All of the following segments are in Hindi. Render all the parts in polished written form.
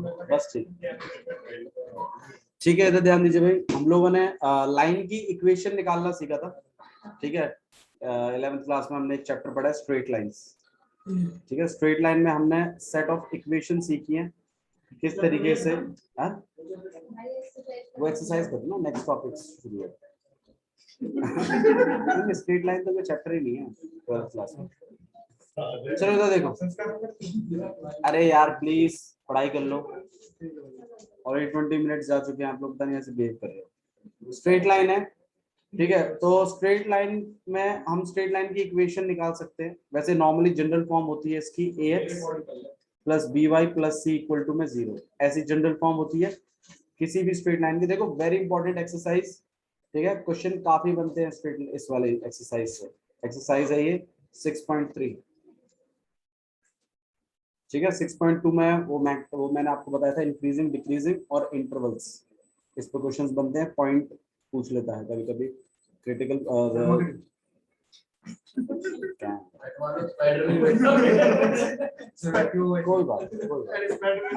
बस ठीक है। इधर ध्यान दीजिए भाई, हम लोगों ने लाइन की इक्वेशन निकालना सीखा था, ठीक है। 11th क्लास में हमने एक चैप्टर पढ़ा है स्ट्रेट लाइंस, ठीक है। स्ट्रेट लाइन में हमने सेट ऑफ इक्वेशन सीखी है किस तरीके से। वो एक्सरसाइज कर ना, नेक्स्ट टॉपिक शुरू है। स्ट्रेट लाइन तो कोई चैप्टर ही नहीं है 12th क्लास में। चलो इधर देखो, अरे यार प्लीज पढ़ाई कर लो। और 20 मिनट जा चुके हैं, आप लोग पता नहीं ऐसे बिहेव कर रहे हो। स्ट्रेट लाइन है, ठीक है। तो स्ट्रेट लाइन में हम स्ट्रेट लाइन की इक्वेशन निकाल सकते हैं। वैसे नॉर्मली जनरल फॉर्म होती है इसकी ax plus by plus c equal to में 0, ऐसी जनरल फॉर्म होती है किसी भी स्ट्रेट लाइन की। देखो वेरी इंपॉर्टेंट एक्सरसाइज, ठीक है। क्वेश्चन काफी बनते हैं स्ट्रेट इस वाले एक्सरसाइज से। एक्सरसाइज है ये 6.3, ठीक है। 6.2 में वो मैंने आपको बताया था इंक्रीजिंग डिक्रीजिंग और इंटरवल्स, इस पर क्वेश्चंस बनते हैं। पॉइंट पूछ लेता है कभी कभी क्रिटिकल और कोई बात नहीं।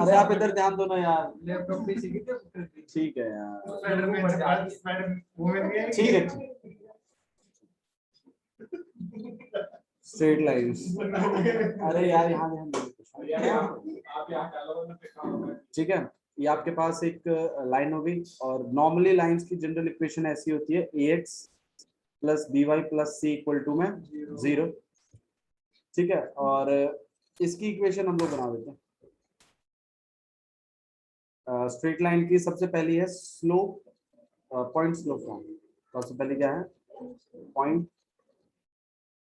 अरे आप इधर ध्यान दो ना यार, ठीक है यार, ठीक है। स्ट्रेट लाइन, अरे यार यहाँ ठीक है। ये आपके पास एक लाइन होगी और नॉर्मली लाइंस की जनरल इक्वेशन ऐसी होती है ax plus by plus c equal to में 0, ठीक है। और इसकी इक्वेशन हम लोग बना देते हैं। स्ट्रेट लाइन की सबसे पहली है स्लोप, पॉइंट स्लोप फॉर्म। सबसे पहले क्या है, point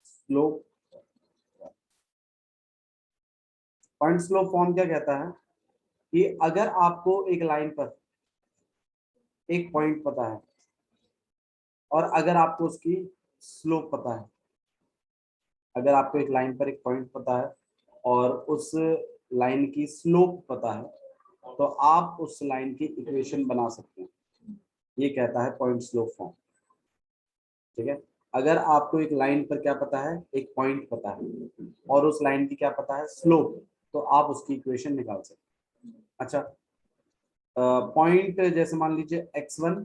slope. Point slope form क्या कहता है कि अगर आपको एक लाइन पर एक पॉइंट पता है और अगर आपको उसकी स्लोप पता है, अगर आपको एक लाइन पर एक पॉइंट पता है और उस लाइन की स्लोप पता है, तो आप उस लाइन की इक्वेशन बना सकते हैं। ये कहता है पॉइंट स्लोप फॉर्म, ठीक है। अगर आपको एक लाइन पर क्या पता है, एक पॉइंट पता है और उस लाइन की क्या पता है, स्लोप, तो आप उसकी इक्वेशन निकाल सकते हैं। अच्छा, पॉइंट जैसे मान लीजिए x1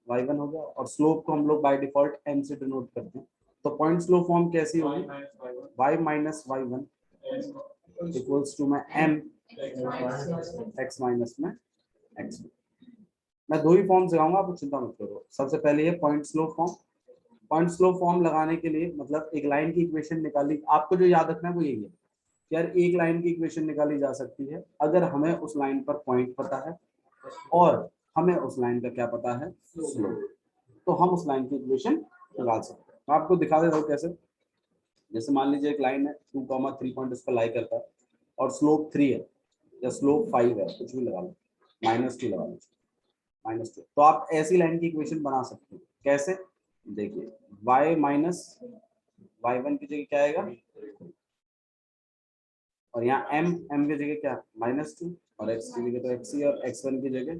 y1 हो गया और स्लोप को हम लोग बाय डिफॉल्ट m से डिनोट करते हैं। तो पॉइंट स्लोप फॉर्म कैसी होगी, y minus y1 equals to में m x माइनस में x। मैं दो ही फॉर्म लगाऊंगा, आप चिंता मत करो। सबसे पहले ये point slope form. Point slope form लगाने के लिए मतलब एक लाइन की इक्वेशन निकाली, आपको जो याद रखना है वो यही है कि यार एक लाइन की इक्वेशन निकाली जा सकती है अगर हमें उस लाइन पर पॉइंट पता है और हमें उस लाइन का क्या पता है, स्लोप, तो हम उस लाइन की इक्वेशन निकाल सकते हैं। मैं आपको दिखा देता हूँ कैसे। जैसे मान लीजिए एक लाइन है 2,3 पॉइंट उस पर लाई करता है और स्लोप 3 है या स्लोप 5 है, कुछ भी लगा लो, -2 लगा लो, -2, तो आप ऐसी लाइन की इक्वेशन बना सकते हैं। कैसे, देखिए y माइनस y1 की जगह क्या आएगा और यहाँ m की जगह क्या -2 और x की जगह तो x ही और x1 की जगह।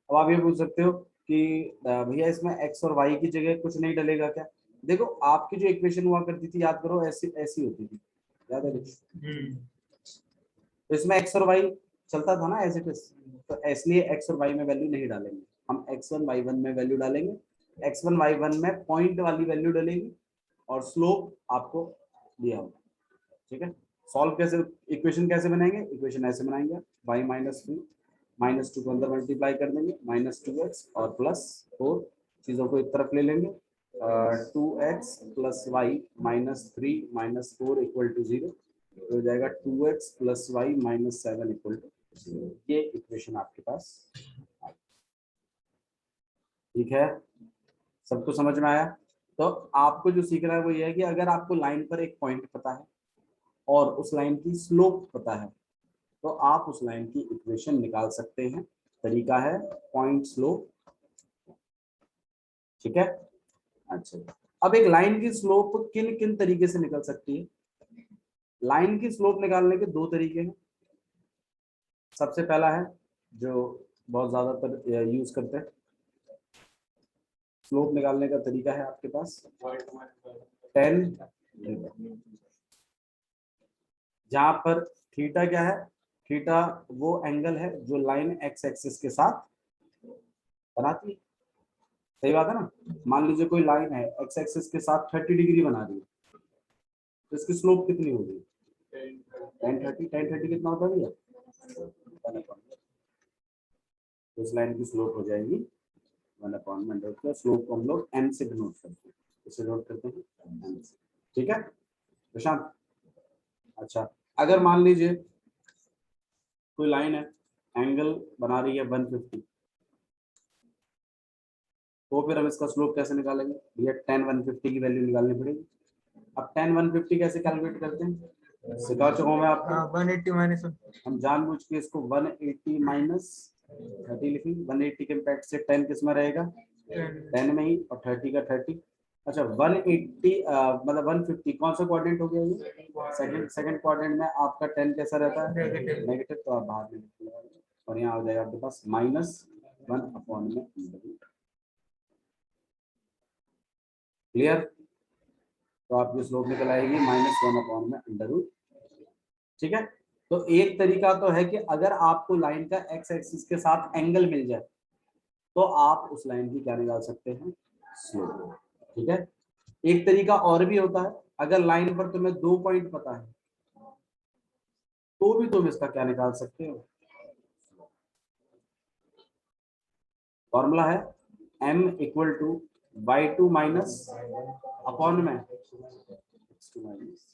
अब आप ये पूछ सकते हो कि भैया इसमें x और y की जगह कुछ नहीं डलेगा क्या। देखो आपकी जो इक्वेशन हुआ करती थी, याद करो, ऐसी ऐसी होती थी, याद है कुछ, तो इसमें x और y चलता था ना एज इट इज, तो इसलिए x और y में वैल्यू नहीं डालेंगे, हम x1 y1 में वैल्यू डालेंगे। x1 y1 में पॉइंट वाली वैल्यू डलेगी और स्लोप आपको दिया होगा, ठीक है। सॉल्व कैसे, इक्वेशन कैसे बनाएंगे, इक्वेशन ऐसे बनाएंगे, y माइनस 2 -2 को अंदर मल्टीप्लाई कर देंगे, -2x और +4, चीजों को एक तरफ ले लेंगे, 2x plus Y -3 -4 equal to 0, हो जाएगा 2x plus Y -7 equal to 0। ये इक्वेशन आपके पास, ठीक है। सबको समझ में आया। तो आपको जो सीखना है वो ये है कि अगर आपको लाइन पर एक पॉइंट पता है और उस लाइन की स्लोप पता है, तो आप उस लाइन की इक्वेशन निकाल सकते हैं। तरीका है पॉइंट स्लोप, ठीक है। अच्छा, अब एक लाइन की स्लोप किन किन तरीके से निकल सकती है। लाइन की स्लोप निकालने के दो तरीके हैं। सबसे पहला है जो बहुत ज्यादातर यूज करते हैं, स्लोप निकालने का तरीका है आपके पास tan, जहां पर थीटा क्या है, थीटा वो एंगल है जो लाइन एक्स एक्सिस के साथ बनाती है। सही बात है ना। मान लीजिए कोई लाइन है एक्स एक्सिस के साथ 30 डिग्री बना रही है, तो इसकी स्लोप कितनी होगी? tan 30 कितना होता है भैया? तो इस लाइन की स्लोप हो जाएगी 1/√। स्लोप को हम लोग m से डिनोट करते हैं, इसे नोट करते हैं m से। ठीक है प्रशांत। अच्छा, अगर मान लीजिए कोई लाइन है एंगल बना रही है 150, तो फिर हम इसका स्लोप कैसे निकालेंगे? भैया tan 150 की वैल्यू निकालनी पड़ेगी। अब tan 150 कैसे कैलकुलेट करते हैं? सिखा चुका हूं मैं आपको। 180 माइनस हम जानबूझ के इसको 180 माइनस 30 लिखेंगे। 180 के इम्पैक्ट से 10 किस में रहेगा? 10 में ही, और 30 का 30। अच्छा 180 मतलब 150 कौन सा क्वाड्रेंट हो गया ये? सेकंड क्वाड्रेंट में आपका 10 कैसा रहता है? नेगेटिव। तो आप बाहर में, और यहाँ आ जाएगा आपके पास -1/√। क्लियर? तो आपकी स्लोप निकल आएगी -1/√। ठीक है। तो एक तरीका तो है कि अगर आपको लाइन का एक्स एक्सिस के साथ एंगल मिल जाए तो आप उस लाइन की क्या निकाल सकते हैं? स्लोप। ठीक है। एक तरीका और भी होता है, अगर लाइन पर तुम्हें 2 पॉइंट पता है तो भी तुम इसका क्या निकाल सकते हो? फॉर्मूला है m = y2 माइनस अपॉन में x2 माइनस।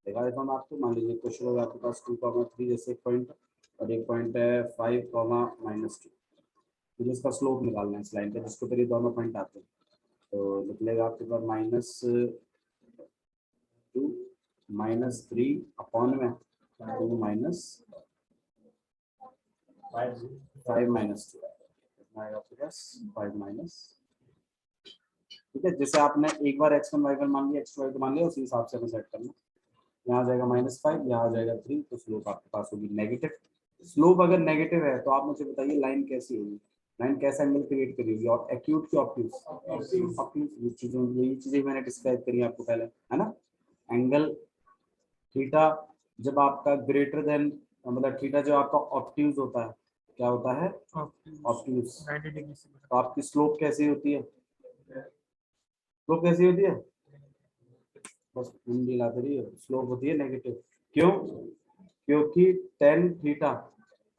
देखा देता हूँ आपको। मान लीजिए क्वेश्चन होगा आपके पास 2,3 जैसे एक पॉइंट और एक पॉइंट है 5,-2, मुझे इसका स्लोप निकालना है इस लाइन का, जिसको फिर ये दोनों पॉइंट आते हैं। तो निकलेगा आपके पास -2 -3 अपॉन में 2 माइनस 5 माइनस 2 आएगा आपके पास 5 माइनस। ठीक है, जैसे आपने एक बार x1 y1 मान लिया, x2 y2 मान लिया, उसी हिसाब से हमें सेट करना। यहाँ आ जाएगा -5, यहाँ आ जाएगा 3, तो स्लोप आपके पास होगी नेगेटिव। स्लोप अगर नेगेटिव है तो आप मुझे बताइए लाइन कैसी होगी? लाइन कैसा एंगल क्रिएट करेगी? और एक्यूट की ऑब्ट्यूज? ऑब्ट्यूज। यही चीजें मैंने डिस्क्राइब करी आपको पहले, है ना। एंगल थीटा जब आपका ग्रेटर देन, मतलब थीटा जो आपका ऑब्ट्यूज होता है, क्या होता है? ऑब्ट्यूज। तो आपकी स्लोप कैसी होती है? स्लोप कैसी होती है? बस हिंदी लाते रही है। स्लोप होती है नेगेटिव। क्यों? क्योंकि tan थीटा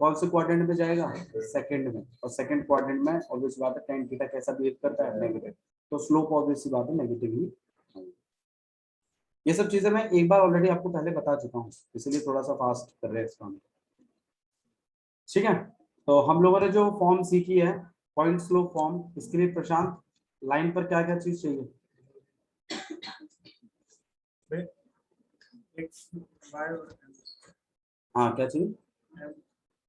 कौन से क्वाड्रेंट में जाएगा? सेकंड में। और सेकंड क्वाड्रेंट में ऑब्वियस बात है tan थीटा कैसा बिहेव करता है? नेगेटिव। तो स्लोप ऑब्वियस सी बात है नेगेटिव ही। ये सब चीजें मैं एक बार ऑलरेडी आपको पहले बता चुका हूँ, इसलिए थोड़ा सा फास्ट कर रहे हैं इसका। ठीक है। तो हम लोगों ने जो फॉर्म सीखी है पॉइंट स्लोप फॉर्म, इसके लिए प्रशांत लाइन पर क्या क्या चीज चाहिए? हाँ क्या चाहिए?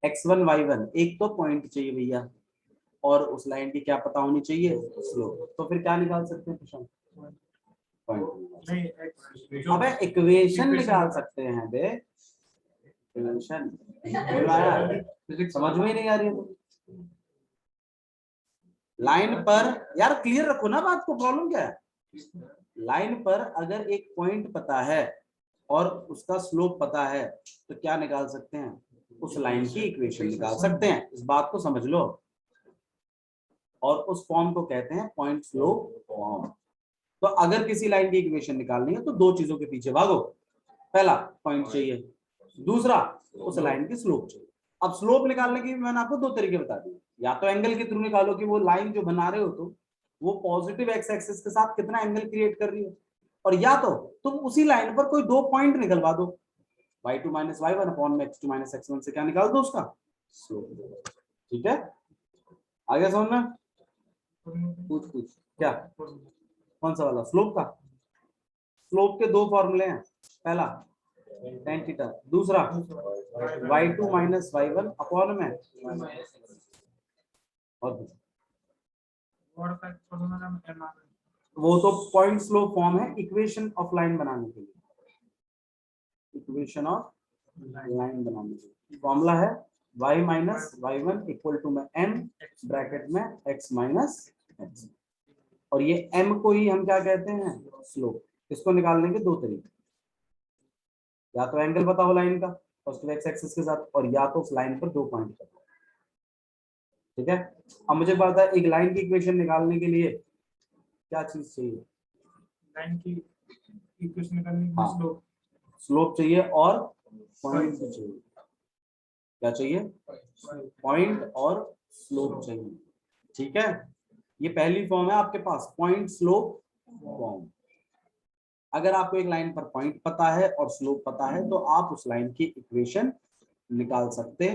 x1 y1, एक तो पॉइंट चाहिए भैया, और उस लाइन की क्या पता होनी चाहिए? स्लोप। तो फिर क्या निकाल सकते हैं प्रशांत? पॉइंट। अबे इक्वेशन निकाल सकते हैं बे, इक्वेशन। समझ में ही नहीं आ रही है। लाइन पर यार क्लियर रखो ना बात को, प्रॉब्लम क्या है? लाइन पर अगर एक पॉइंट पता है और उसका स्लोप पता है तो क्या निकाल सकते हैं? उस लाइन की इक्वेशन निकाल सकते हैं। इस बात को समझ लो। और उस फॉर्म को कहते हैं पॉइंट स्लोप फॉर्म। तो अगर किसी लाइन की इक्वेशन निकालनी है तो दो चीजों के पीछे भागो। पहला पॉइंट चाहिए, दूसरा उस लाइन की स्लोप चाहिए। अब स्लोप निकालने की मैंने आपको दो तरीके बता दिए। या तो एंगल के थ्रू निकालो कि वो लाइन जो बना रहे हो तो वो पॉजिटिव एक्स एक्सिस के साथ कितना एंगल क्रिएट कर रही है, और या तो तुम उसी लाइन पर कोई दो पॉइंट निकलवा दो, y2 माइनस y1 अपॉन में x2 माइनस x1 से क्या निकाल दो? उसका स्लोप। ठीक है, आगे समझ में? पूछ क्या? कौन सा वाला? स्लोप का? स्लोप के दो फॉर्मूले हैं। पहला tan थीटा, दूसरा y2 माइनस y1 अपॉन में, और वो तो पॉइंट स्लोप फॉर्म है इक्वेशन ऑफ लाइन बनाने के लिए। इक्वेशन ऑफ लाइन बनाने के लिए फॉर्मूला है y minus y1 equal to में m ब्रैकेट में x माइनस x, और ये m को ही हम क्या कहते हैं? स्लोप। इसको निकालने के दो तरीके, या तो एंगल बताओ लाइन का, पॉजिटिव एक्स एक्सिस के साथ, और या तो उस लाइन पर 2 पॉइंट पता है। ठीक है, अब मुझे पता है एक लाइन की इक्वेशन निकालने के लिए क्या चीज चाहिए, लाइन की इक्वेशन निकालने के लिए हाँ, स्लोप चाहिए और पॉइंट भी चाहिए। क्या चाहिए, पॉइंट और स्लोप चाहिए। ठीक है, ये पहली फॉर्म है आपके पास, पॉइंट स्लोप फॉर्म। अगर आपको एक लाइन पर पॉइंट पता है और स्लोप पता है तो आप उस लाइन की इक्वेशन निकाल सकते।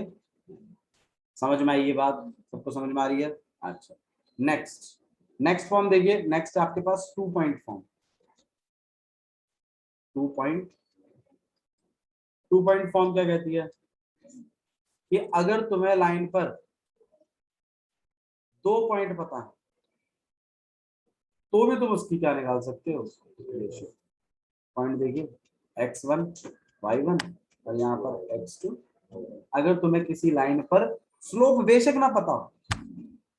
समझ में आई ये बात, सबको समझ में आ रही है? अच्छा, नेक्स्ट फॉर्म देखिए, नेक्स्ट आपके पास 2 पॉइंट फॉर्म। 2 पॉइंट फॉर्म क्या कहती है कि अगर तुम्हें लाइन पर 2 पॉइंट पता है तो भी तुम उसकी क्या निकाल सकते हो, पॉइंट देखिए x1 y1 और यहाँ पर x2। अगर तुम्हें किसी लाइन पर स्लोप बेशक ना पता हो,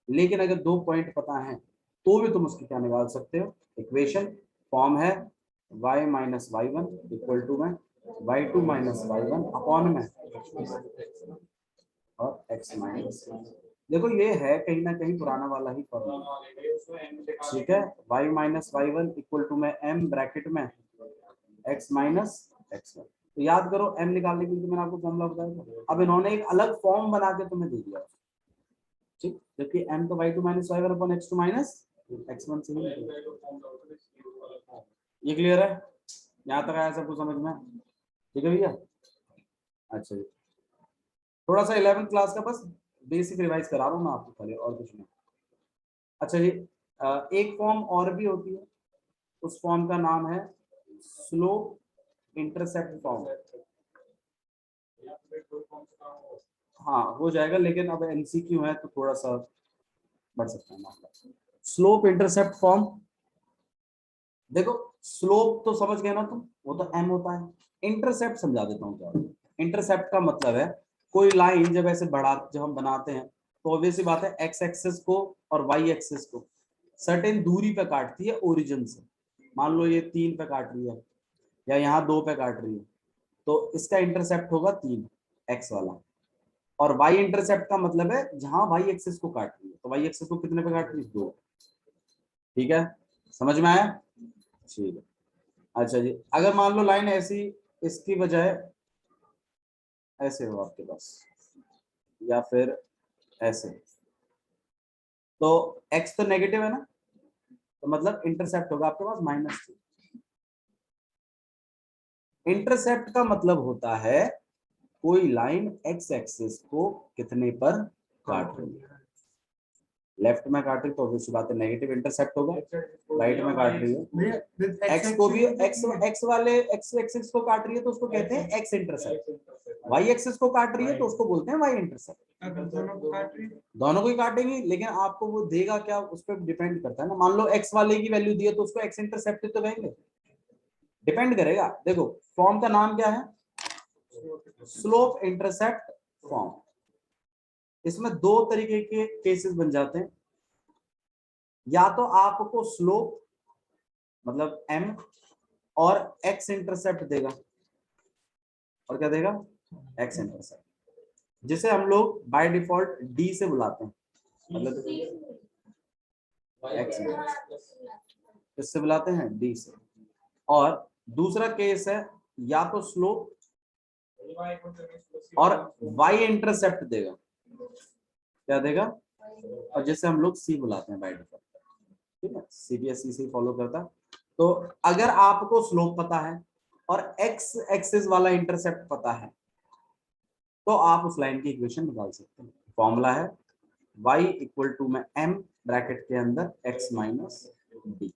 लेकिन अगर 2 पॉइंट पता है तो भी तुम उसकी क्या निकाल सकते हो, इक्वेशन। फॉर्म है y minus Y one equal to में y2 माइनस y1 अपॉन में और x माइनस। देखो ये है कहीं ना कहीं पुराना वाला ही फॉर्मूला। ठीक है, y minus Y one equal to में m ब्रैकेट में x माइनस x1। तो याद करो m निकालने के लिए तो मैंने आपको फॉर्मूला बताया था। अब इन्होंने एक अलग फॉर्म बना के तुम्हें दे दिया, ठीक, जबकि m तो y2 minus y1 upon x2 minus x1 से ही। ये क्लियर है, यहाँ तक आया सबको समझ में? ठीक है भैया, अच्छा जी, थोड़ा सा 11th क्लास का बस बेसिक रिवाइज करा रहा हूँ मैं आपको खाली, और कुछ नहीं। अच्छा जी, एक फॉर्म और भी होती है, उस फॉर्म का नाम है स्लोप इंटरसेप्ट फॉर्म। हाँ हो जाएगा, लेकिन अब एमसीक्यू है तो थोड़ा सा बढ़ सकता है मामला। स्लोप इंटरसेप्ट फॉर्म, देखो स्लोप तो समझ गए ना तुम, वो तो एम होता है। इंटरसेप्ट समझा देता हूँ क्या। इंटरसेप्ट का मतलब है कोई लाइन जब ऐसे जब हम बनाते हैं तो ऑब्वियस सी बात है एक्स एक्सिस को और वाई एक्सिस को सर्टेन दूरी पे काटती है ओरिजिन से। मान लो ये 3 पे काट रही है या यहाँ 2 पे काट रही है, तो इसका इंटरसेप्ट होगा 3 एक्स वाला। और वाई इंटरसेप्ट का मतलब है जहां वाई एक्सिस को काट रही है, तो वाई एक्सिस को कितने पे काट रही है, 2। ठीक है, समझ में आया? ठीक है, अच्छा जी, अगर मान लो लाइन ऐसी, इसकी बजाय ऐसे हो आपके पास या फिर ऐसे, तो x तो नेगेटिव है ना, तो मतलब इंटरसेप्ट होगा आपके पास -2। इंटरसेप्ट का मतलब होता है कोई लाइन x एक्सिस को कितने पर काट रही है। लेफ्ट में काट रही तो ऑब्वियस बात है नेगेटिव इंटरसेप्ट होगा, राइट में काट रही है एक्स को भी, एक्स वाले एक्स एक्सिस को काट रही है तो उसको कहते हैं एक्स इंटरसेप्ट। वाई एक्सिस को काट रही है तो उसको बोलते हैं वाई इंटरसेप्ट। दोनों को ही काटेंगे, लेकिन आपको वो देगा क्या उस पर डिपेंड करता है ना। मान लो एक्स वाले की वैल्यू दी है तो उसको एक्स इंटरसेप्ट तो कहेंगे, डिपेंड करेगा। देखो फॉर्म का नाम क्या है, स्लोप इंटरसेप्ट फॉर्म। इसमें 2 तरीके के केसेस बन जाते हैं, या तो आपको स्लोप मतलब m और x इंटरसेप्ट देगा, और क्या देगा, x इंटरसेप्ट, जिसे हम लोग बाय डिफॉल्ट d से बुलाते हैं, मतलब x इससे बुलाते हैं d से। और दूसरा केस है या तो स्लोप और y इंटरसेप्ट देगा, क्या देगा, और जिसे हम लोग c बुलाते हैं बाय डिफॉल्ट। ठीक है, सीबीएसई से फॉलो करता। तो अगर आपको स्लोप पता है और एक्स एक्सिस वाला इंटरसेप्ट पता है तो आप उस लाइन की इक्वेशन निकाल सकते हैं। फॉर्मूला है y इक्वल टू में m ब्रैकेट के अंदर x माइनस डी।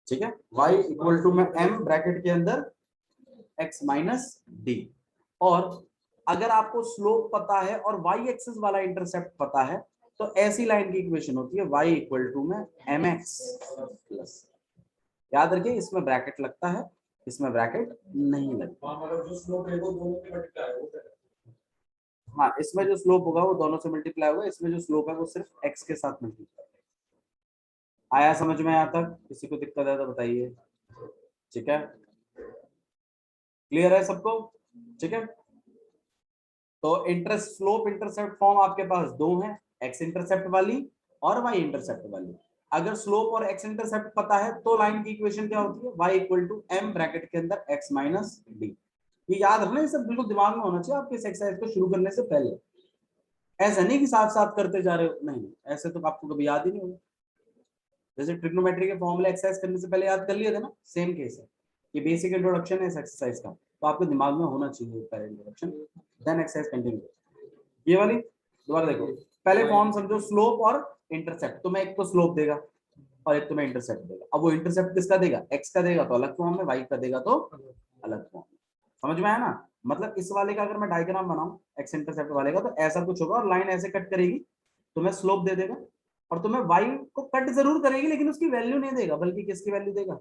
ठीक है, y इक्वल टू में m ब्रैकेट के अंदर x माइनस डी। और अगर आपको स्लोप पता है और y एक्सिस वाला इंटरसेप्ट पता है तो ऐसी लाइन की इक्वेशन होती है y इक्वल टू में mx प्लस, याद रखिए इसमें ब्रैकेट लगता है, इसमें ब्रैकेट नहीं लगता। हाँ, इसमें जो स्लोप होगा वो दोनों से मल्टीप्लाई होगा, इसमें जो स्लोप है वो सिर्फ x के साथ मल्टीप्लाई। आया समझ में? यहाँ तक किसी को दिक्कत है तो बताइए। ठीक है, क्लियर है सबको? ठीक है, तो इंटरेस्ट स्लोप इंटरसेप्ट फॉर्म आपके पास दो हैं, एक्स इंटरसेप्ट वाली और वाई इंटरसेप्ट वाली। अगर स्लोप और एक्स इंटरसेप्ट पता है तो लाइन की इक्वेशन क्या होती है, y equal to m bracket के अंदर x माइनस डी। ये याद रखना, ये सब बिल्कुल दिमाग में होना चाहिए आपके इस एक्सरसाइज को शुरू करने से पहले। ऐसा नहीं कि साथ साथ करते जा रहे हो, नहीं, ऐसे तो आपको कभी याद ही नहीं होगा। जैसे ट्रिग्नोमेट्री के फॉर्मूले एक्सरसाइज करने से पहले याद कर लिए थे ना, सेम केस है। ये बेसिक इंट्रोडक्शन है इस एक्सरसाइज का, तो आपके दिमाग में होना चाहिए पहले इंट्रोडक्शन, देन एक्सरसाइज कंटिन्यू। ये वाली दोबारा देखो, पहले फॉर्म समझो स्लोप और इंटरसेप्ट। तो मैं एक तो स्लोप देगा और एक तुम्हें इंटरसेप्ट देगा। अब वो इंटरसेप्ट किसका देगा, एक्स का देगा तो अलग फॉर्म में, वाई का देगा तो अलग फॉर्म में। समझ में आया ना? मतलब इस वाले का अगर मैं डायग्राम बनाऊं एक्स इंटरसेप्ट वाले का, तो ऐसा कुछ होगा और लाइन ऐसे कट करेगी, तुम्हें स्लोप दे देगा और तुम्हें वाई को कट जरूर करेगी लेकिन उसकी वैल्यू नहीं देगा, बल्कि किसकी वैल्यू देगा,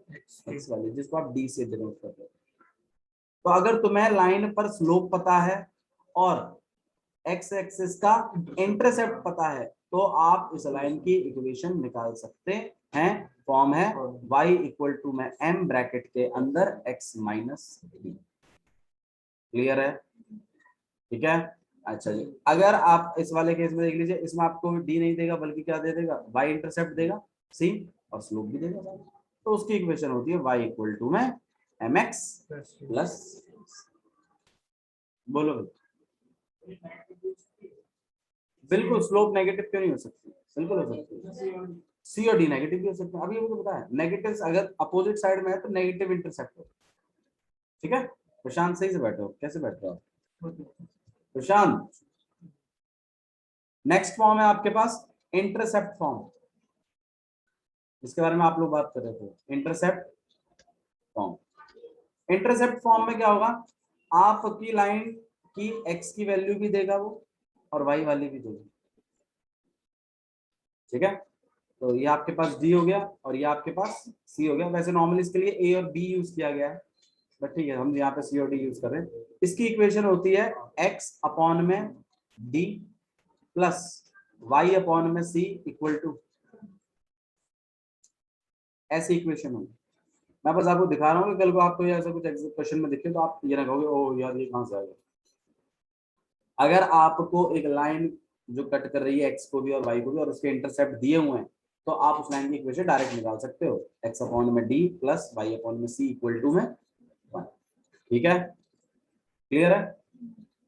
एक्स वैल्यू, जिसको आप डी से डिनोट करते हो। तो अगर तुम्हें लाइन पर स्लोप पता है और एक्स एक्सिस का इंटरसेप्ट पता है, तो आप इस लाइन की इक्वेशन निकाल सकते हैं। फॉर्म है y इक्वल टू में m ब्रैकेट के अंदर x माइनस डी। क्लियर है? ठीक है, अच्छा जी। अगर आप इस वाले केस में देख लीजिए, इसमें आपको d नहीं देगा बल्कि क्या दे देगा, y इंटरसेप्ट देगा, c और स्लोप भी देगा, तो उसकी इक्वेशन होती है y इक्वल टू में mx प्लस, बोलो बिल्कुल, स्लोप नेगेटिव क्यों नहीं हो सकती, बिल्कुल हो सकती है। सी और डी नेगेटिव भी हो सकते हैं, अभी मुझे पता है। नेगेटिव अगर अपोजिट साइड में है तो नेगेटिव इंटरसेप्ट हो। ठीक है, प्रशांत सही से बैठो, कैसे बैठ रहे हो प्रशांत? नेक्स्ट फॉर्म है आपके पास इंटरसेप्ट फॉर्म, इसके बारे में आप लोग बात कर रहे थे। इंटरसेप्ट फॉर्म, इंटरसेप्ट फॉर्म में क्या होगा, आपकी लाइन की एक्स की वैल्यू भी देगा वो और वाई वाली भी देगा। ठीक है, तो ये आपके पास डी हो गया और ये आपके पास सी हो गया। वैसे नॉर्मली इसके लिए ए और बी यूज किया गया है, बट ठीक है, हम यहाँ पे सी और डी यूज कर रहे हैं। इसकी इक्वेशन होती है एक्स अपॉन में डी प्लस वाई अपॉन में सी इक्वल टू, ऐसी इक्वेशन होगी। मैं बस आपको दिखा रहा हूँ कि कल को आपको ऐसा कुछ क्वेश्चन में दिखे तो आप ये ना कहोगे ओ यार ये कहाँ से आएगा। अगर आपको एक लाइन जो कट कर रही है एक्स को भी और वाई को भी और उसके इंटरसेप्ट दिए हुए हैं, तो आप उस लाइन की इक्वेशन डायरेक्ट निकाल सकते हो, एक्स अपॉन में डी प्लस वाई अपॉन में सी इक्वल टू में 1। ठीक है, क्लियर है?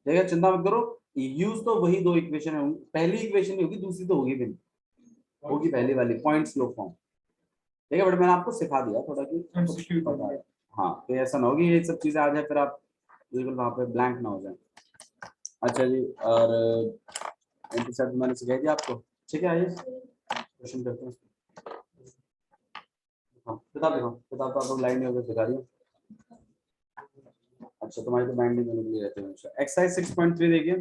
देखिए चिंता मत करो, यूज तो वही दो इक्वेशन होंगी, पहली इक्वेशन नहीं होगी, दूसरी तो होगी भी नहीं, होगी पहली वाली पॉइंट स्लोप फॉर्म। ठीक है, बट मैंने आपको सिखा दिया थोड़ा कि पता है। हाँ, तो ऐसा ना होगी ये सब चीजें आ जाए फिर आप बिल्कुल वहां पे ब्लैंक ना हो जाए। अच्छा जी, और इंटरसेप्ट मैंने सिखा दिया आपको। ठीक है, आइए क्वेश्चन करते हैं। हाँ, किताब देखो, किताब तो आप लोग लाइन में होकर दिखा रही हो। अच्छा, तुम्हारी तो बाइंडिंग होने के लिए रहती है। एक्सरसाइज 6.3 देखिए,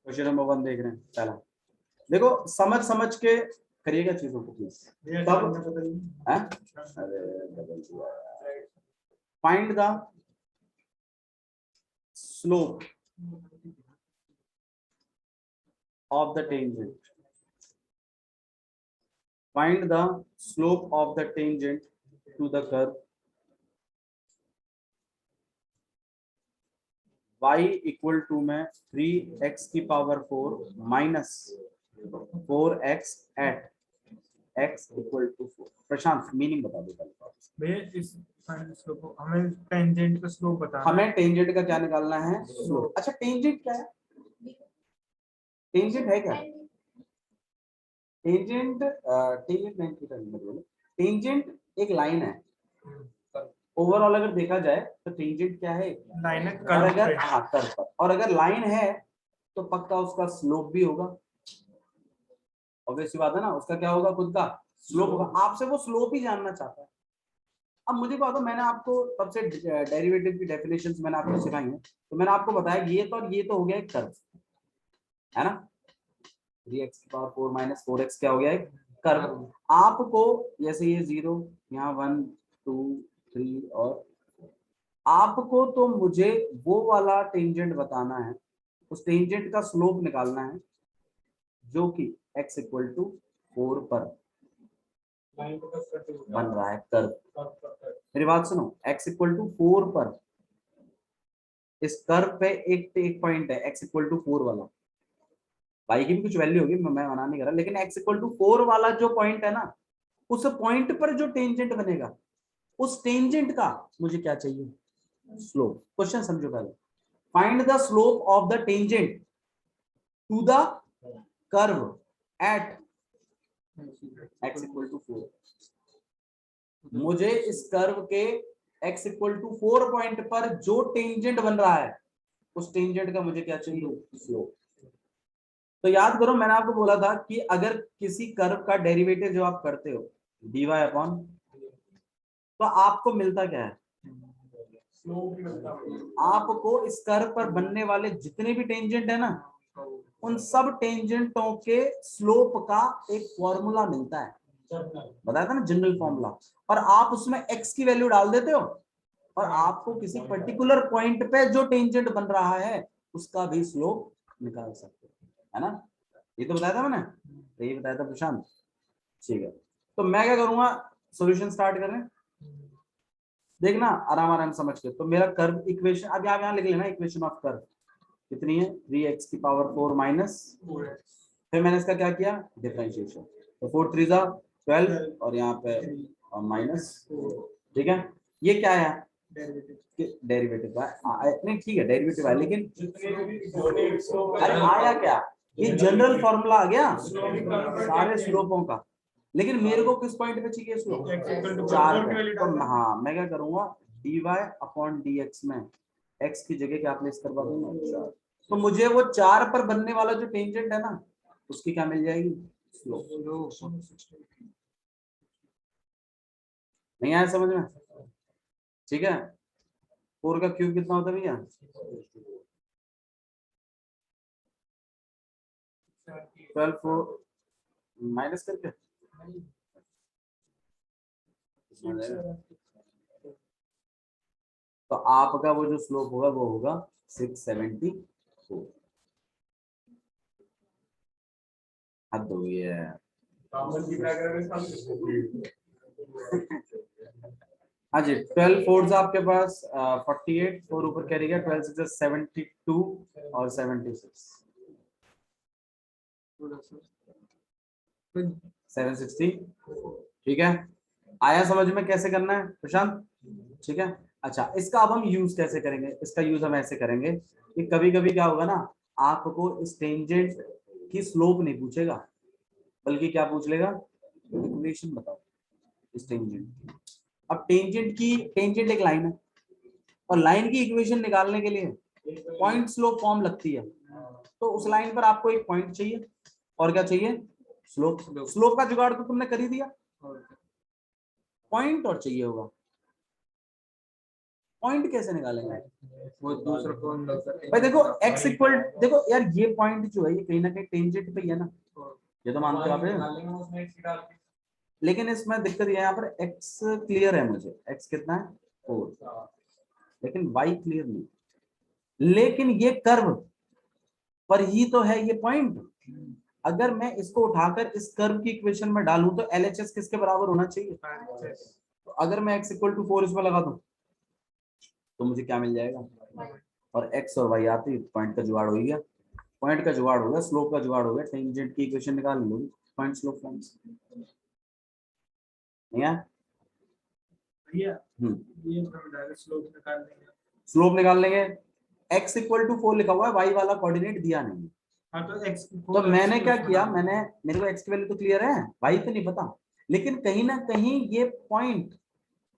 क्वेश्चन नंबर 1 देख रहे हैं। पहला देखो, समझ समझ के करिएगा चीजों को प्लीज। तब अरे बदल दिया, find the slope of the tangent, find the slope of the tangent to the curve y equal to में 3x की power 4 minus 4x at x equal to 4। Prashant meaning बता दो पहले भैया। इस स्लोप हमें टेंजेंट का स्लोप बताना, हमें टेंजेंट का क्या निकालना है, स्लोप। अच्छा, टेंजेंट क्या है, टेंजेंट है क्या, टेंजेंट टेंजेंट नहीं, टेंजेंट एक लाइन है। ओवरऑल अगर देखा जाए तो टेंजेंट क्या है, लाइन है और अगर कर्व हाँ कर्व पर, और अगर लाइन है तो पक्का उसका स्लोप भी होगा। ऑब्वियस बात है ना, उसका क्या होगा, खुद का स्लोप होगा। आपसे वो स्लोप ही जानना चाहता है। अब मुझे बात हो, मैंने आपको तब से डेरिवेटिव की डेफिनेशंस मैंने आपको सिखाई है, तो मैंने आपको बताया ये तो, और ये तो हो गया एक कर्व, है ना। 3x की पावर 4 माइनस 4x क्या हो गया, एक कर्व। आपको जैसे ये 0, यहाँ 1 2 3 और आपको तो मुझे वो वाला टेंजेंट बताना है, उस टेंजेंट का स्लोप निकालना है जो कि x इक्वल टू 4 पर बन रहा है कर्व। मेरी बात सुनो, x इक्वल टू 4 पर इस कर्व पे एक पॉइंट है x इक्वल टू 4 वाला, y की भी कुछ वैल्यू होगी, मैं मना नहीं कर रहा, लेकिन x इक्वल टू 4 वाला जो पॉइंट है ना, उस पॉइंट पर जो टेंजेंट बनेगा, उस टेंजेंट का मुझे क्या चाहिए, स्लोप। क्वेश्चन समझो पहले, find the slope of the tangent to the curve at x equal to 4। मुझे इस कर्व के x इक्वल टू 4 पॉइंट पर जो टेंजेंट बन रहा है, उस टेंजेंट का मुझे क्या चाहिए, स्लोप। तो याद करो, मैंने आपको बोला था कि अगर किसी कर्व का डेरिवेटिव जो आप करते हो dy अपॉन, तो आपको मिलता क्या है, आपको इस कर्व पर बनने वाले जितने भी टेंजेंट है ना, उन सब टेंजेंटों के स्लोप का एक फॉर्मूला मिलता है, बताया था ना, जनरल फॉर्मूला, और आप उसमें x की वैल्यू डाल देते हो, और आपको किसी पर्टिकुलर पॉइंट पे जो टेंजेंट बन रहा है उसका भी स्लोप निकाल सकते हो, है ना। ये तो बताया था मैंने, तो ये बताया था प्रशांत, ठीक है। तो मैं क्या करूंगा, सॉल्यूशन स्टार्ट करें, देखना आराम आराम समझ के। तो मेरा कर्व इक्वेशन, अब आप यहाँ लिख लेना, इक्वेशन ऑफ कर्व कितनी है, 3x की पावर 4 माइनस, फिर मैंने इसका क्या किया, डिफरेंशिएशन, तो 4 3 जा 12 और यहाँ पे माइनस, ठीक है। ये क्या है, डेरिवेटिव नहीं, ठीक है डेरिवेटिव है, लेकिन अरे आया क्या, ये जनरल फॉर्मूला आ गया सारे स्लोपों का, लेकिन मेरे को किस पॉइंट पे चाहिए स्लोप, 4 पे। तो हाँ, मैं क्या करूंगा, dy अपॉन dx में x की जगह क्या प्लेस करवा दूंगा, तो मुझे वो 4 पर बनने वाला जो टेंजेंट है ना, उसकी क्या मिल जाएगी, स्लोप। नहीं आया समझ में, ठीक है। 4 का क्यूब कितना होता है भैया, 12 4 माइनस करके, तो आपका वो जो स्लोप होगा वो होगा 674। हद हो गई है। हाँ जी, 12 4 आपके पास 48, 4 ऊपर कैरी गया, 12 6 72 और 76 760, ठीक है। आया समझ में कैसे करना है प्रशांत, ठीक है। अच्छा, इसका अब हम यूज कैसे करेंगे, इसका यूज हम ऐसे करेंगे कि कभी कभी क्या होगा ना, आपको इस टेंजेंट की स्लोप नहीं पूछेगा, बल्कि क्या पूछ लेगा, इक्वेशन बताओ इस टेंजेंट की। अब टेंजेंट एक लाइन है, और लाइन की इक्वेशन निकालने के लिए पॉइंट स्लोप फॉर्म लगती है, तो उस लाइन पर आपको एक पॉइंट चाहिए, और क्या चाहिए, स्लोप। स्लोप का जुगाड़ तो तुमने कर ही दिया, पॉइंट और चाहिए होगा। पॉइंट कैसे निकालेंगे, वो दूसरा कौन भाई देखो x इक्वल, देखो यार ये पॉइंट जो है ये कहीं ना कहीं टेंजेंट पे ही है ना, ये तो मानते हो आप, लेकिन इसमें दिक्कत ये है, यहाँ पर x क्लियर है, मुझे x कितना है 4, लेकिन y क्लियर नहीं, लेकिन ये कर्व पर ही तो है ये पॉइंट। अगर मैं इसको उठाकर इस कर्व की इक्वेशन में डालूं तो LHS किसके बराबर होना चाहिए, तो अगर मैं x इक्वल टू 4 इसमें लगा दूं तो मुझे क्या मिल जाएगा, और x और y आती, पॉइंट का जुगाड़ हो गया, पॉइंट का जुगाड़ हो गया, स्लोप का जुगाड़ हो गया, टेंजेंट की इक्वेशन निकाल लो पॉइंट स्लोप फॉर्म से, नहीं है। स्लोप निकाल लेंगे, x इक्वल टू 4 लिखा हुआ है, y वाला कोऑर्डिनेट दिया नहीं, तो मैंने क्या किया, मेरे को x की वैल्यू तो क्लियर है, y तो नहीं पता, लेकिन कहीं ना कहीं ये पॉइंट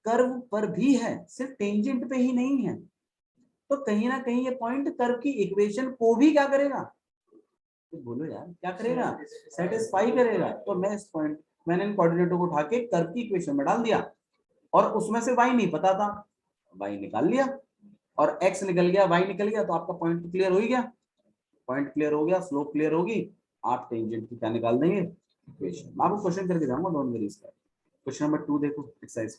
कर्व पर भी है, सिर्फ टेंजेंट पे ही नहीं है, तो कहीं ना कहीं ये पॉइंट कर्व की इक्वेशन को भी क्या करेगा, तो बोलो यार क्या करेगा, सेटिस्फाई करेगा। तो मैं इस पॉइंट, मैंने इन कोऑर्डिनेटों को उठा के कर्व की इक्वेशन में डाल दिया, और उसमें से y नहीं पता था, y निकाल लिया, और x निकल गया, y निकल गया, तो आपका पॉइंट तो क्लियर हो ही गया, पॉइंट क्लियर हो गया, स्लोप क्लियर होगी, आप टेंजेंट की क्या निकाल देंगे, इक्वेशन। मैं आपको क्वेश्चन करके जाऊंगा, डोंट वरी। इसका क्वेश्चन नंबर 2 देखो एक्सरसाइज,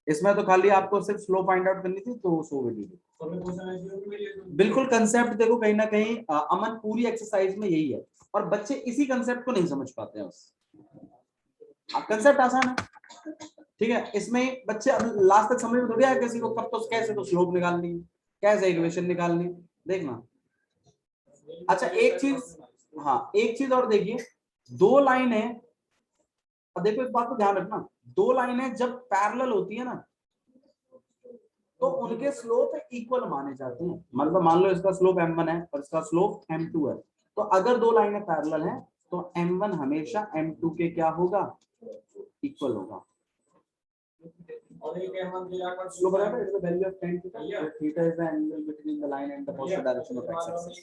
इसमें तो खाली आपको सिर्फ स्लो फाइंड आउट करनी थी, तो सो वीडियो बिल्कुल कंसेप्ट देखो, कहीं ना कहीं अमन पूरी एक्सरसाइज में यही है, और बच्चे इसी कंसेप्ट को नहीं समझ पाते हैं बस। अब कंसेप्ट आसान है, ठीक है। इसमें बच्चे अब लास्ट तक समझ में थोड़ी आया किसी को, कब तो कैसे तो स्लोप निकालनी है, कैसे इक्वेशन निकालनी है, देखना। अच्छा एक चीज, हाँ एक चीज और देखिए, दो लाइन है, अब देखो इस बात को ध्यान रखना, दो लाइनें जब पैरेलल होती है ना तो उनके स्लोप इक्वल माने जाते हैं। मतलब मान लो इसका स्लोप m1 है और इसका स्लोप m2 है, तो अगर दो लाइनें पैरेलल हैं तो m1 हमेशा m2 के क्या होगा, इक्वल होगा। और एक m1 दिया कर स्लोप बराबर is the value of tan theta, theta is the angle between the line and the positive direction of x axis.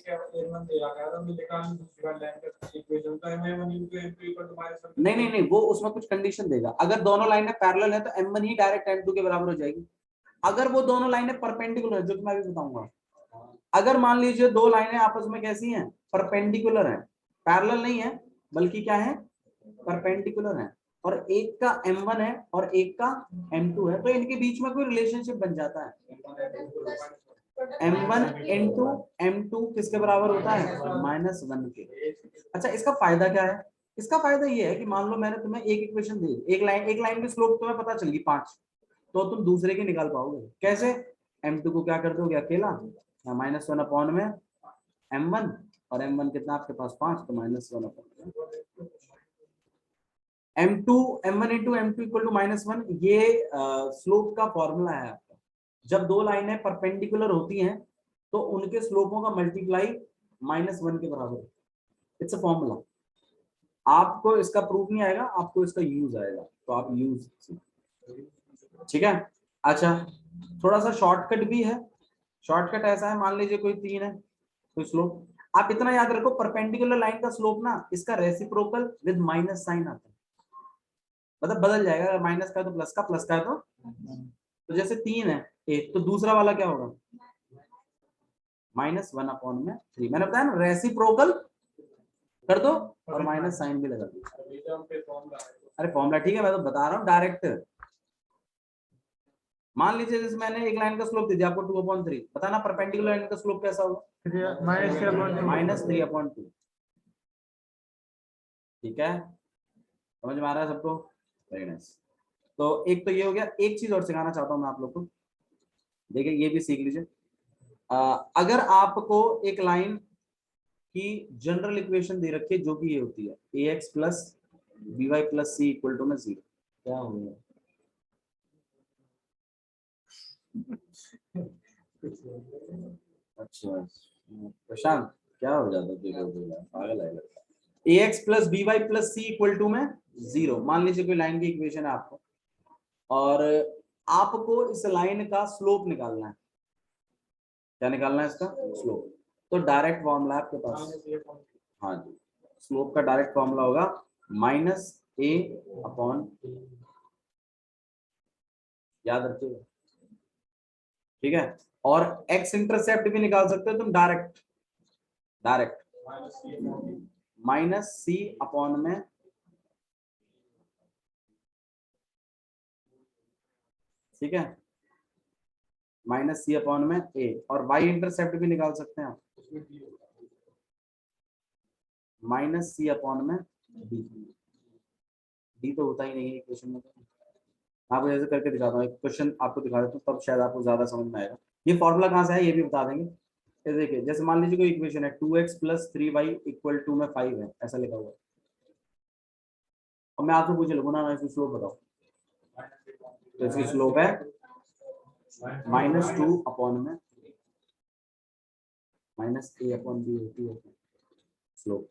m1 दिया कर हमने निकाल दूसरी बार लाइन का इक्वेशन तो m1 m2 इक्वल टू -1। नहीं वो उसमें कुछ कंडीशन देगा, अगर दोनों लाइनें पैरेलल है तो m1 ही डायरेक्ट m2 के बराबर हो जाएगी। अगर वो दोनों लाइनें परपेंडिकुलर है, जो कि मैं अभी बताऊंगा, अगर मान लीजिए दो लाइनें आपस में कैसी हैं, परपेंडिकुलर हैं, पैरेलल नहीं है बल्कि क्या है, परपेंडिकुलर है, और एक का m1 है और एक का m2 है, तो इनके बीच में कोई रिलेशनशिप बन जाता है। m1 into m2 किसके बराबर होता है, -1 के। अच्छा इसका फायदा क्या है, इसका फायदा ये है कि मान लो मैंने तुम्हें एक इक्वेशन दी, एक लाइन की स्लोप तुम्हें पता चल गई 5, तो तुम दूसरे की निकाल पाओगे कैसे, m2 को क्या कर दोगे अकेला, -1 अपॉन में m1, और m1 कितना आपके पास 5, तो -1 upon m2, m1 into m2 equal to -1, ये स्लोप का फॉर्मूला है आपका। जब दो लाइनें परपेंडिकुलर होती हैं तो उनके स्लोपों का मल्टीप्लाई -1 के बराबर है, इट्स अ फॉर्मूला। आपको इसका प्रूफ नहीं आएगा, आपको इसका यूज आएगा, तो आप यूज, ठीक है। अच्छा थोड़ा सा शॉर्टकट भी है, शॉर्टकट ऐसा है, मान लीजिए कोई 3 है, कोई स्लोप, आप इतना याद रखो परपेंडिकुलर लाइन का स्लोप ना इसका रेसिप्रोकल विद माइनस साइन आता है, मतलब बदल जाएगा, अगर माइनस का है तो प्लस का, प्लस का है तो जैसे 3 है एक, तो दूसरा वाला क्या होगा, -1 अपॉन में 3। मैंने बताया ना रेसिप्रोकल कर दो और माइनस साइन भी लगा दो। अरे फॉर्मूला ठीक है, मैं तो बता रहा हूँ डायरेक्ट। मान लीजिए जैसे मैंने एक लाइन का स्लोप दे दिया आपको 2/3, बताना परपेंडिकुलर लाइन का स्लोप कैसा होगा, -3/2। ठीक है, समझ में आ रहा है सबको, वेरी नाइस। तो एक तो ये हो गया, एक चीज और सिखाना चाहता हूँ मैं आप लोग को, देखिए ये भी सीख लीजिए। अगर आपको एक लाइन की जनरल इक्वेशन दे रखी है जो कि ये होती है ax plus by plus C equal to में 0, क्या हो गया, अच्छा प्रशांत क्या हो जाता है, पागल है लगता है। ax plus by plus C equal to में 0, मान लीजिए कोई लाइन की इक्वेशन है आपको, और आपको इस लाइन का स्लोप निकालना है, क्या निकालना है इसका स्लोप, तो डायरेक्ट फॉर्मूला है आपके पास, हाँ जी, स्लोप का डायरेक्ट फॉर्मूला होगा -a/, याद रखिएगा, ठीक है। और x इंटरसेप्ट भी निकाल सकते हो तुम डायरेक्ट, -c/, में ठीक है, -c/, में a, और y इंटरसेप्ट भी निकाल सकते हैं आप, -c/, में d। d तो होता ही नहीं है इक्वेशन में, आपको ऐसे करके दिखाता हूँ, एक क्वेश्चन आपको दिखा देता हूँ, तब शायद आपको ज्यादा समझ में आएगा। ये फॉर्मूला कहाँ से है ये भी बता देंगे। ये देखिए जैसे मान लीजिए कोई इक्वेशन है 2x plus 3y equal to में 5 है, ऐसा लिखा हुआ है, और मैं आपसे पूछ लूंगा ना इसकी स्लोप बताओ, तो इसकी स्लोप है -2/, में -a/b होती है स्लोप,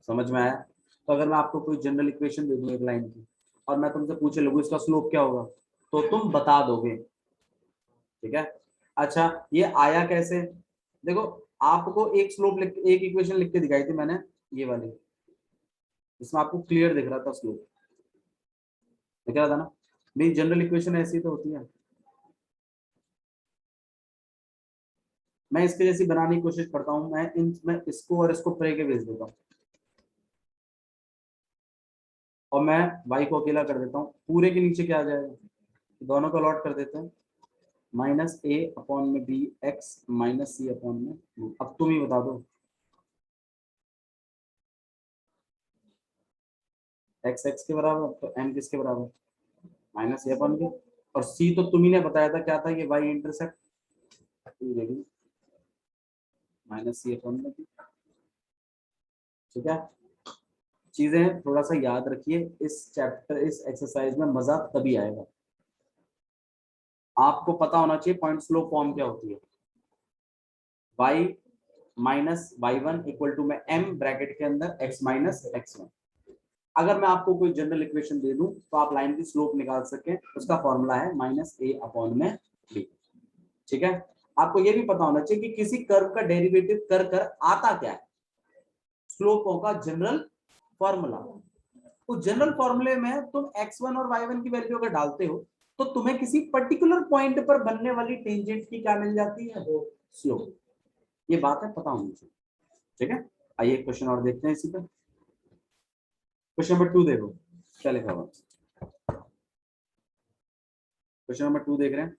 समझ में आया। तो अगर मैं आपको कोई जनरल इक्वेशन दे दूं एक लाइन की, और मैं तुमसे पूछे लगूँ इसका स्लोप क्या होगा, तो तुम बता दोगे, ठीक है। अच्छा ये आया कैसे, देखो आपको एक स्लोप एक इक्वेशन लिख के दिखाई थी मैंने, ये वाली, इसमें आपको क्लियर दिख रहा था स्लोप, दिख रहा था ना, मेरी जनरल इक्वेशन ऐसी तो होती है, मैं इसके जैसी बनाने की कोशिश करता हूँ, मैं इसको और इसको प्रे के भेज देता हूँ, और मैं y को अकेला कर देता हूँ, पूरे के नीचे क्या आ जाएगा, दोनों को लॉट कर देते हैं, -a/, में bx -c/, में 2। अब तुम ही बता दो, एक्स एक्स के बराबर, तो एम किसके बराबर, माइनस ए अपन के, और सी तो तुम्ही ने बताया था क्या था, ये वाई इंटरसेप्ट, माइनस सी अपन में, ठीक है। चीजें थोड़ा सा याद रखिए, इस चैप्टर इस एक्सरसाइज में मजा तभी आएगा, आपको पता होना चाहिए पॉइंट स्लो फॉर्म क्या होती है। y minus Y one equal to में m ब्रैकेट के अंदर x माइनस एक्स वन। अगर मैं आपको कोई जनरल इक्वेशन दे दूं तो आप लाइन की स्लोप निकाल सकें, उसका फॉर्मूला है माइनस ए अपॉन में b, ठीक है। आपको यह भी पता होना चाहिए कि किसी कर्व का डेरिवेटिव कर कर आता क्या है, स्लोपों का जनरल फॉर्मूला। उस जनरल फॉर्मूले में तुम x1 और y1 की वैल्यू अगर डालते हो तो तुम्हें किसी पर्टिकुलर पॉइंट पर बनने वाली टेंजेंट की क्या मिल जाती है, स्लोप। ये बात है, पता होनी चाहिए, ठीक है। आइए क्वेश्चन और देखते हैं इसी पर। क्वेश्चन नंबर 2 देखो क्या लिखा हुआ, क्वेश्चन नंबर 2 देख रहे हैं।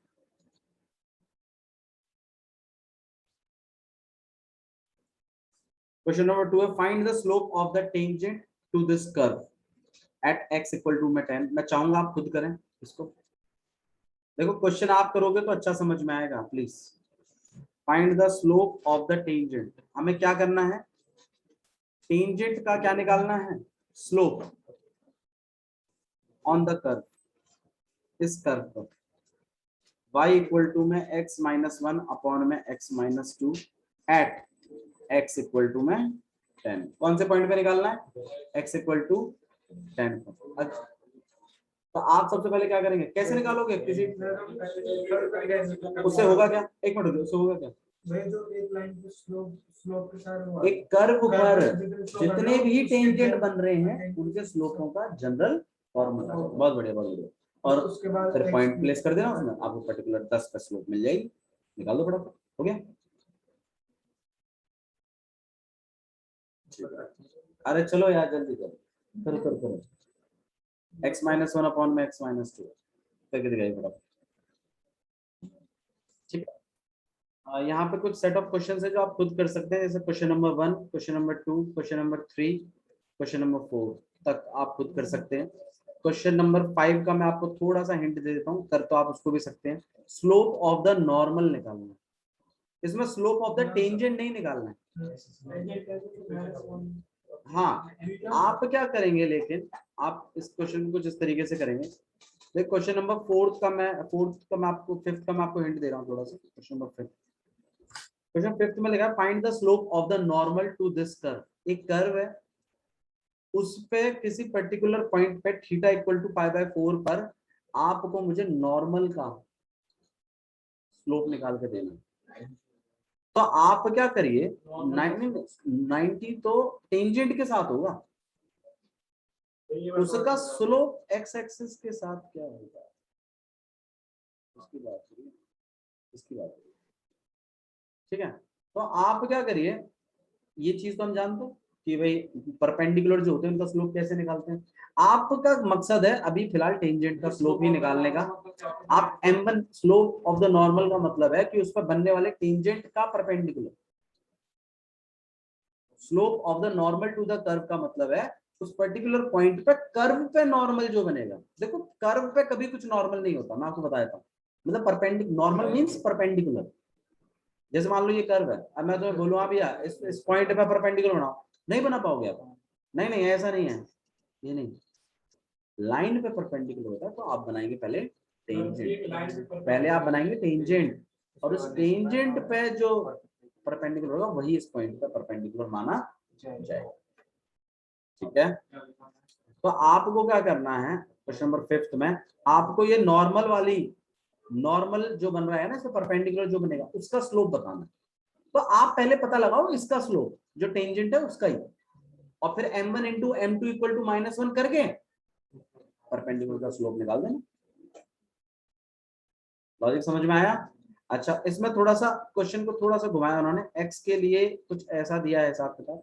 क्वेश्चन नंबर 2 है find the slope of the tangent to this curve at x equal to में 10। मैं चाहूंगा आप खुद करें इसको, देखो क्वेश्चन आप करोगे तो अच्छा समझ में आएगा। Please find the slope of the tangent, हमें क्या करना है, टेंजेंट का क्या निकालना है, स्लोप ऑन द कर्व, इस कर्व पर y इक्वल टू में x माइनस वन अपॉन में x minus two at x equal to में 10। कौन से पॉइंट पे निकालना है, x इक्वल टू 10। तो आप सबसे पहले क्या करेंगे, कैसे निकालोगे, किसी उससे होगा क्या, एक मिनट रुकिए, उससे होगा क्या, एक लाइन पे स्लोप के साथ एक कर्व पर जितने भी टेंजेंट बन रहे हैं उनके स्लोपों का जनरल फॉर्मूला। बहुत बढ़िया, बहुत बढ़िया। और उसके बाद फिर पॉइंट प्लेस कर देना उसमें, आपको पर्टिकुलर 10 का स्लोप मिल जाएगी, निकाल दो फटाफट, हो गया। अरे चलो यार जल्दी करो, करो करो करो, x माइनस वन अपॉन में x माइनस टू करके दिखाइए फटाफट, ठीक है। यहाँ पे कुछ सेट ऑफ क्वेश्चंस है जो आप खुद कर सकते हैं, जैसे question number 1, question number 2, question number 3, question number 4 तक आप खुद कर सकते हैं। क्वेश्चन नंबर 5 का मैं आपको थोड़ा सा हिंट दे देता हूँ, कर तो आप उसको भी सकते हैं। स्लोप ऑफ द नॉर्मल निकालना है, इसमें स्लोप ऑफ द टेंजेंट नहीं निकालना है। हाँ, आप क्या करेंगे, लेकिन आप इस क्वेश्चन को कुछ इस तरीके से करेंगे। देखो क्वेश्चन नंबर 4 का मैं आपको 5th का मैं आपको हिंट दे रहा हूँ थोड़ा सा। क्वेश्चन नंबर 5, क्वेश्चन 5th में लिखा है find the slope of the normal to this curve. एक कर्व है, उस पे किसी पर्टिकुलर पॉइंट पे theta equal to pi by 4 पर आपको मुझे नॉर्मल का स्लोप निकाल के देना है। तो आप क्या करिए, 90 तो टेंजेंट के साथ होगा, उसका स्लोप एक्स एक्सिस के साथ क्या होगा, उसकी बात करिए, इसकी बात करिए, ठीक है। तो आप क्या करिए, ये चीज तो हम जानते हैं कि भाई परपेंडिकुलर जो होते हैं उनका स्लोप कैसे निकालते हैं। आपका मकसद है अभी फिलहाल टेंजेंट का स्लोप ही निकालने का। आप m1 slope of the normal का मतलब है कि उस पर बनने वाले टेंजेंट का perpendicular, slope of the normal to the curve का मतलब है उस पर्टिकुलर पॉइंट पे कर्व पे नॉर्मल जो बनेगा। देखो कर्व पे कभी कुछ नॉर्मल नहीं होता, मैं आपको बता देता हूँ। मतलब परपेंडिकुलर, नॉर्मल मींस परपेंडिकुलर। जैसे मान लो ये कर्व है, अब मैं तुम्हें बोलूँ आप या इस पॉइंट पे परपेंडिकुलर बनाओ, नहीं बना पाओगे आप। नहीं नहीं ऐसा नहीं है, ये नहीं, लाइन पे परपेंडिकुलर होता है तो आप बनाएंगे पहले टेंजेंट, पहले आप बनाएंगे टेंजेंट, और उस टेंजेंट पे जो परपेंडिकुलर होगा वही इस पॉइंट पे परपेंडिकुलर माना जाएगा, ठीक है। तो आपको क्या करना है, क्वेश्चन नंबर 5th में आपको ये नॉर्मल जो बन रहा है ना, इससे परपेंडिकुलर जो बनेगा उसका स्लोप बताना है। तो आप पहले पता लगाओ इसका स्लोप जो टेंजेंट है उसका ही, और फिर m1 into m2 equal to -1 करके परपेंडिकुलर का स्लोप निकाल देना। लॉजिक समझ में आया? अच्छा, इसमें थोड़ा सा क्वेश्चन को थोड़ा सा घुमाया उन्होंने, x के लिए कुछ ऐसा दिया है हिसाब किताब,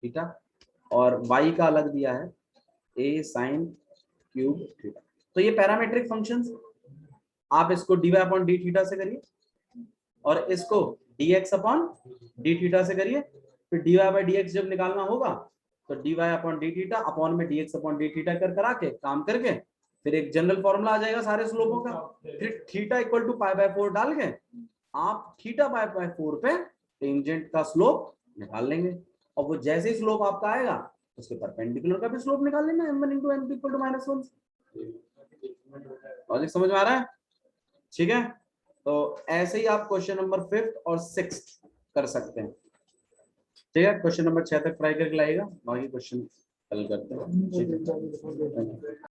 ठीक है, और y का अलग दिया है a sin क्यूब थीटा। तो ये पैरामीट्रिक फंक्शंस, आप इसको dy अपॉन डी थीटा से करिए और इसको dx अपॉन डी थीटा से करिए, फिर dy बाई dx जब निकालना होगा तो dy upon D theta upon में dx अपॉन डी थीटा कर करा के काम करके फिर एक जनरल फॉर्मूला आ जाएगा सारे स्लोपों का। फिर theta equal to pi by 4 डाल के आप थीटा बाय 4 पे टेंजेंट का स्लोप निकाल लेंगे, और वो जैसे ही स्लोप आपका आएगा उसके परपेंडिकुलर का भी स्लोप निकाल लेना, m1 into mp equal to -1। Logic समझ में आ रहा है? ठीक है, तो ऐसे ही आप क्वेश्चन नंबर 5th और 6th कर सकते हैं। ठीक है, क्वेश्चन नंबर 6 तक ट्राई करके लाइएगा, बाकी क्वेश्चन कल करते हैं। ठीक है।